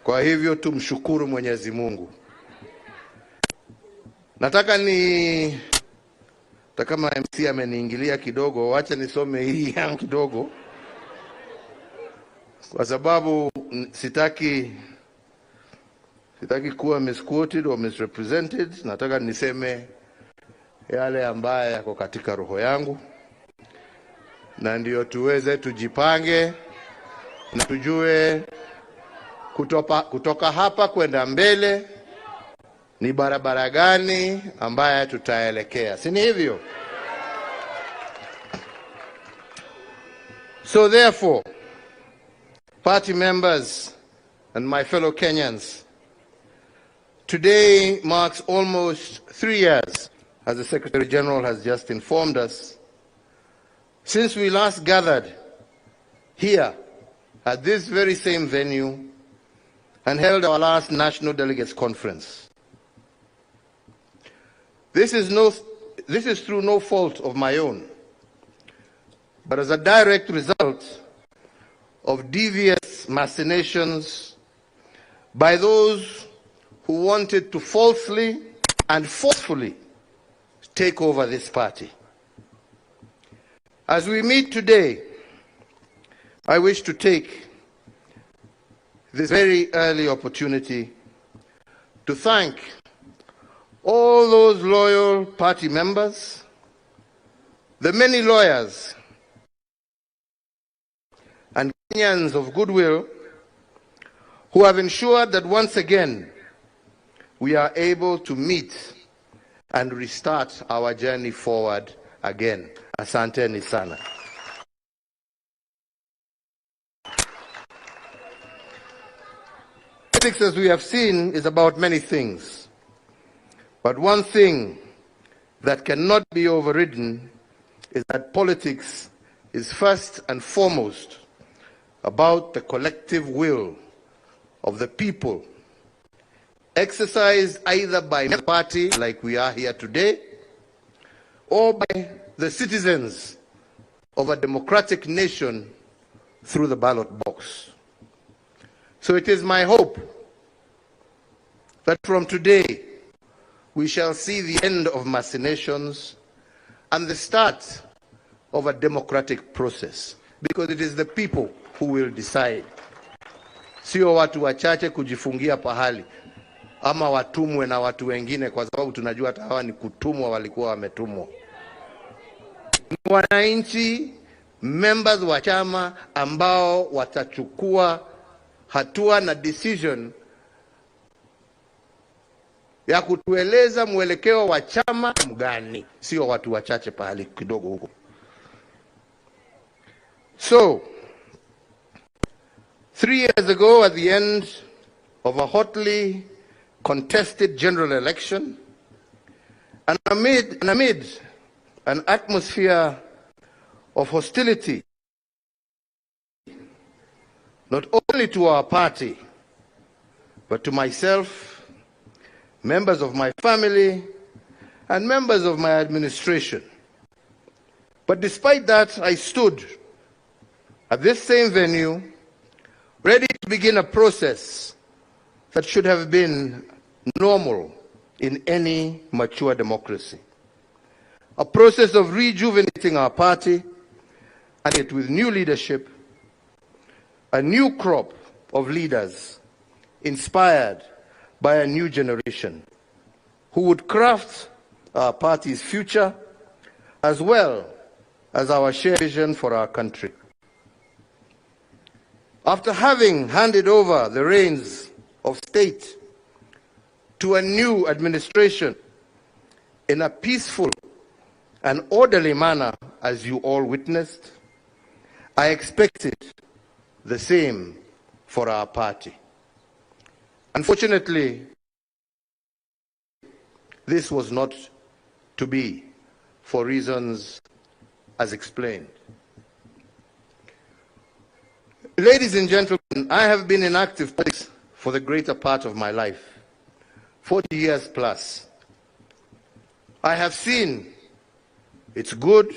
Kwa hivyo tumshukuru Mwenyezi Mungu. Kama MC ameniingilia kidogo, wacha nisome hii yangu kidogo, kwa sababu sitaki kuwa misquoted or misrepresented. Nataka niseme yale ambaye yako katika roho yangu, na ndio tuweze tujipange na tujue kutoka hapa kwenda mbele ni barabara gani ambaye tutaelekea. Si ni hivyo? So therefore, party members and my fellow Kenyans, today marks almost 3 years, as the Secretary General has just informed us, since we last gathered here at this very same venue and held our last National Delegates Conference. This is through no fault of my own, but as a direct result of devious machinations by those who wanted to falsely and forcefully take over this party. As we meet today, I wish to take this very early opportunity to thank all those loyal party members, the many lawyers and Kenyans of goodwill who have ensured that once again we are able to meet and restart our journey forward again. Asanteni sana. Politics, as we have seen, is about many things. But one thing that cannot be overridden is that politics is first and foremost about the collective will of the people, exercised either by a party like we are here today, or by the citizens of a democratic nation through the ballot box. So it is my hope that from today we shall see the end of machinations and the start of a democratic process, because it is the people who will decide. Sio watu wachache kujifungia pahali ama watumwe na watu wengine, kwa sababu tunajua hata hawa ni kutumwa, walikuwa wametumwa. Wananchi, members wa chama ambao watachukua hatua na decision ya kutueleza mwelekeo wa chama mgani, sio watu wachache pahali kidogo huko. So 3 years ago, at the end of a hotly contested general election, and amid an atmosphere of hostility, not only to our party, but to myself, members of my family, and members of my administration. But despite that, I stood at this same venue, ready to begin a process that should have been normal in any mature democracy. A process of rejuvenating our party, and yet with new leadership, a new crop of leaders inspired by a new generation who would craft our party's future as well as our shared vision for our country. After having handed over the reins of state to a new administration in a peaceful and orderly manner, as you all witnessed, I expected the same for our party. Unfortunately, this was not to be, for reasons as explained. Ladies and gentlemen, I have been in active politics for the greater part of my life, 40 years plus. I have seen it's good,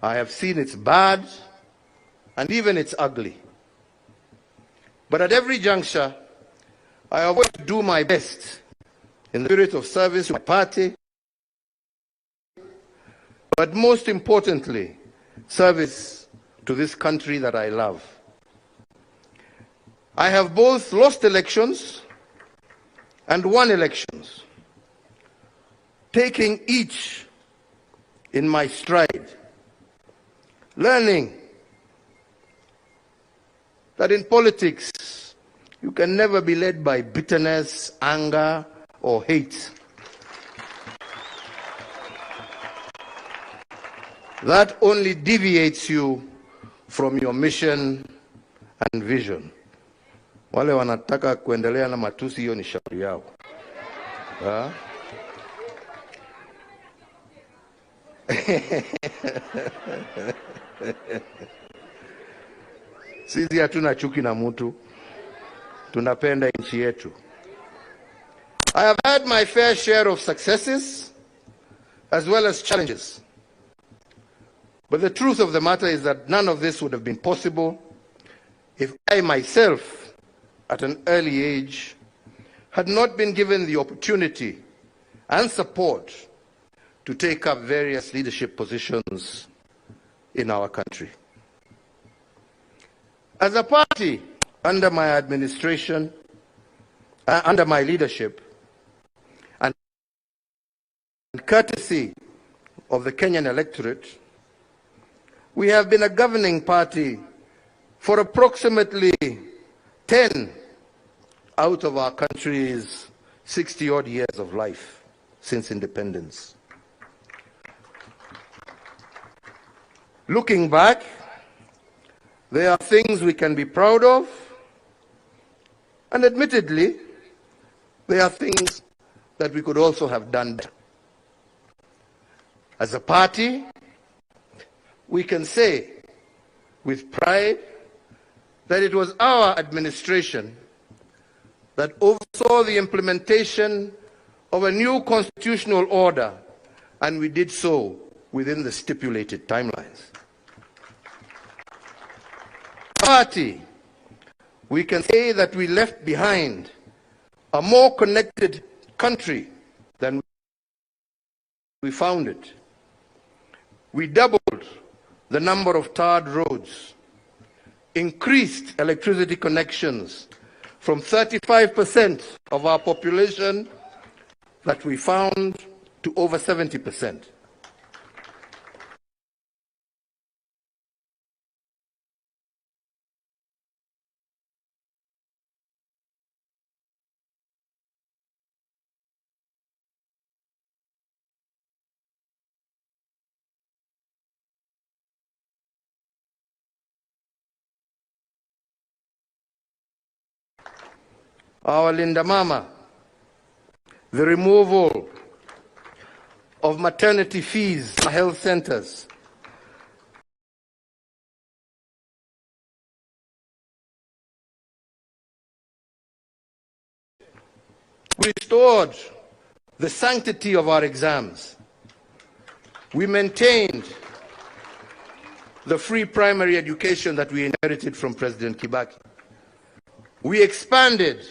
I have seen it's bad, and even it's ugly. But But at every juncture, I always do my best in the spirit of service to my party, but most importantly, service to this country that I love. I have both lost elections and won elections, taking each in my stride, learning that in politics, you can never be led by bitterness, anger, or hate. That only deviates you from your mission and vision. Wale wanataka kuendelea na matusi, hiyo ni shauri yao. Sisi hatuna chuki na mtu, tunapenda nchi yetu. I have had my fair share of successes as well as challenges. But the truth of the matter is that none of this would have been possible if I myself, at an early age, had not been given the opportunity and support to take up various leadership positions in our country. As a party, under my administration, under my leadership, and courtesy of the Kenyan electorate, we have been a governing party for approximately 10 out of our country's 60-odd years of life since independence. Looking back, there are things we can be proud of, and admittedly, there are things that we could also have done better. As a party, we can say with pride that it was our administration that oversaw the implementation of a new constitutional order, and we did so within the stipulated timelines. Party, we can say that we left behind a more connected country than we found it. We doubled the number of tarred roads, increased electricity connections from 35% of our population that we found to over 70%. Our Linda Mama, the removal of maternity fees in health centers, we restored the sanctity of our exams. We maintained the free primary education that we inherited from President Kibaki. We expanded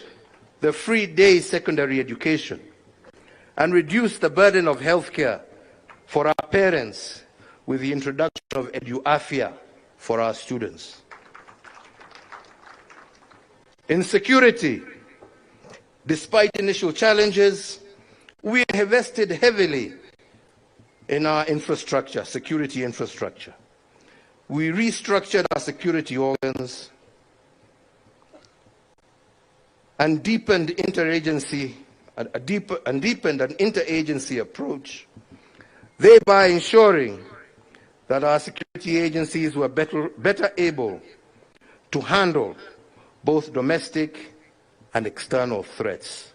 the free day secondary education and reduced the burden of healthcare for our parents with the introduction of EduAfia for our students. In security, despite initial challenges, we invested heavily in our infrastructure, security infrastructure. We restructured our security organs and deepened an interagency approach, thereby ensuring that our security agencies were better able to handle both domestic and external threats.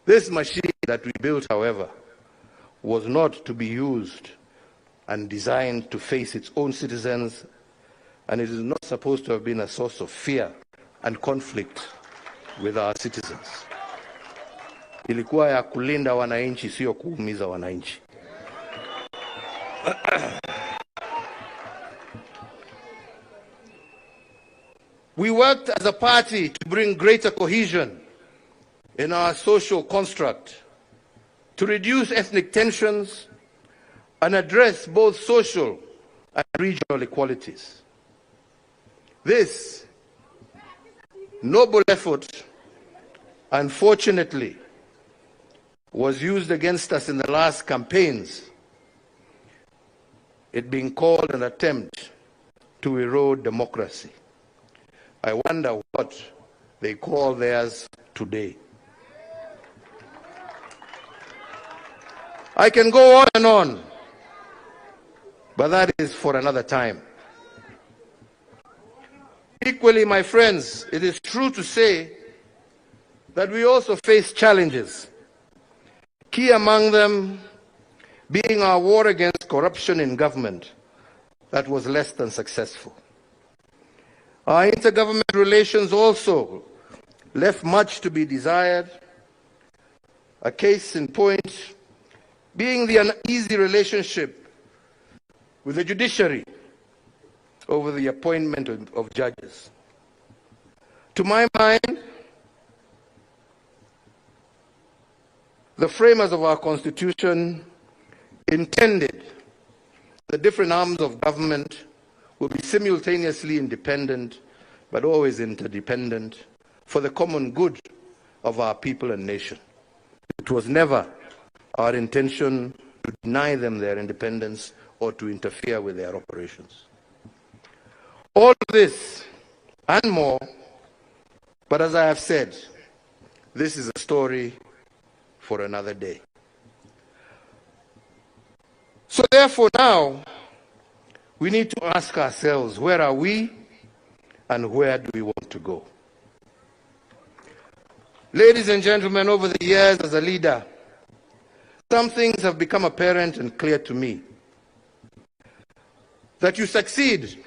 This machine that we built, however, was not to be used and designed to face its own citizens, and it is not supposed to have been a source of fear and conflict with our citizens. Ilikuwa ya kulinda wananchi, sio kuumiza wananchi. We worked as a party to bring greater cohesion in our social construct, to reduce ethnic tensions and address both social and regional inequalities. This noble effort, unfortunately, was used against us in the last campaigns, it being called an attempt to erode democracy. I wonder what they call theirs today. I can go on and on, but that is for another time. Equally, my friends, it is true to say that we also face challenges, key among them being our war against corruption in government that was less than successful. Our intergovernment relations also left much to be desired, a case in point being the uneasy relationship with the judiciary over the appointment of judges. To my mind, the framers of our Constitution intended the different arms of government will be simultaneously independent, but always interdependent, for the common good of our people and nation. It was never our intention to deny them their independence or to interfere with their operations. All of this and more, but as I have said, this is a story for another day. So therefore now, we need to ask ourselves, where are we and where do we want to go? Ladies and gentlemen, over the years as a leader, some things have become apparent and clear to me. That you succeed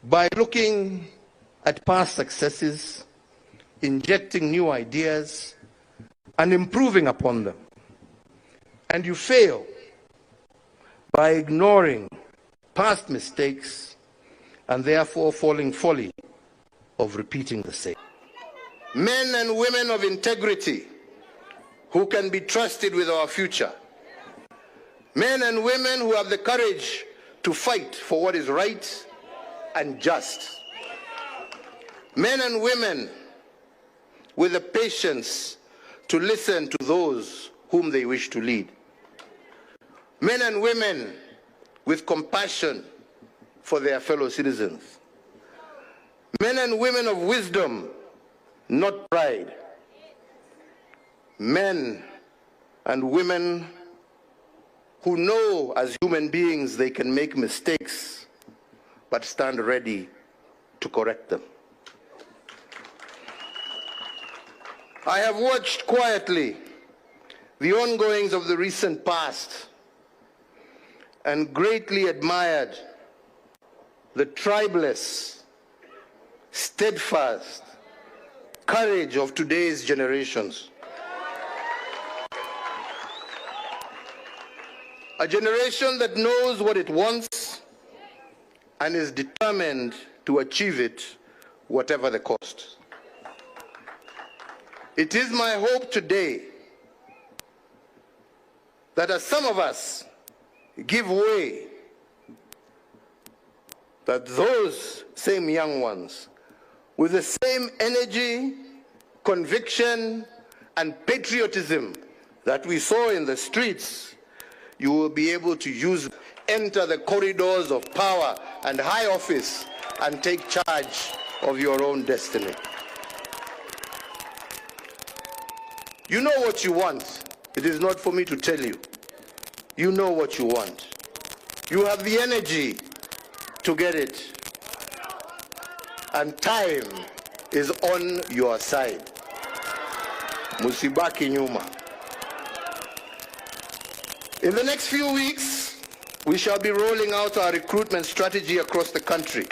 by looking at past successes, injecting new ideas, and improving upon them. And you fail by ignoring past mistakes and therefore falling folly of repeating the same. Men and women of integrity who can be trusted with our future. Men and women who have the courage to fight for what is right and just. Men and women with the patience to listen to those whom they wish to lead. Men and women with compassion for their fellow citizens. Men and women of wisdom, not pride. Men and women who know as human beings they can make mistakes, but stand ready to correct them. I have watched quietly the ongoings of the recent past and greatly admired the tribeless, steadfast courage of today's generations. A generation that knows what it wants and is determined to achieve it, whatever the cost. It is my hope today that as some of us give way, that those same young ones, with the same energy, conviction, and patriotism that we saw in the streets, you will be able to enter the corridors of power and high office and take charge of your own destiny. You know what you want. It is not for me to tell you. You know what you want. You have the energy to get it. And time is on your side. Musibaki nyuma. In the next few weeks, we shall be rolling out our recruitment strategy across the country.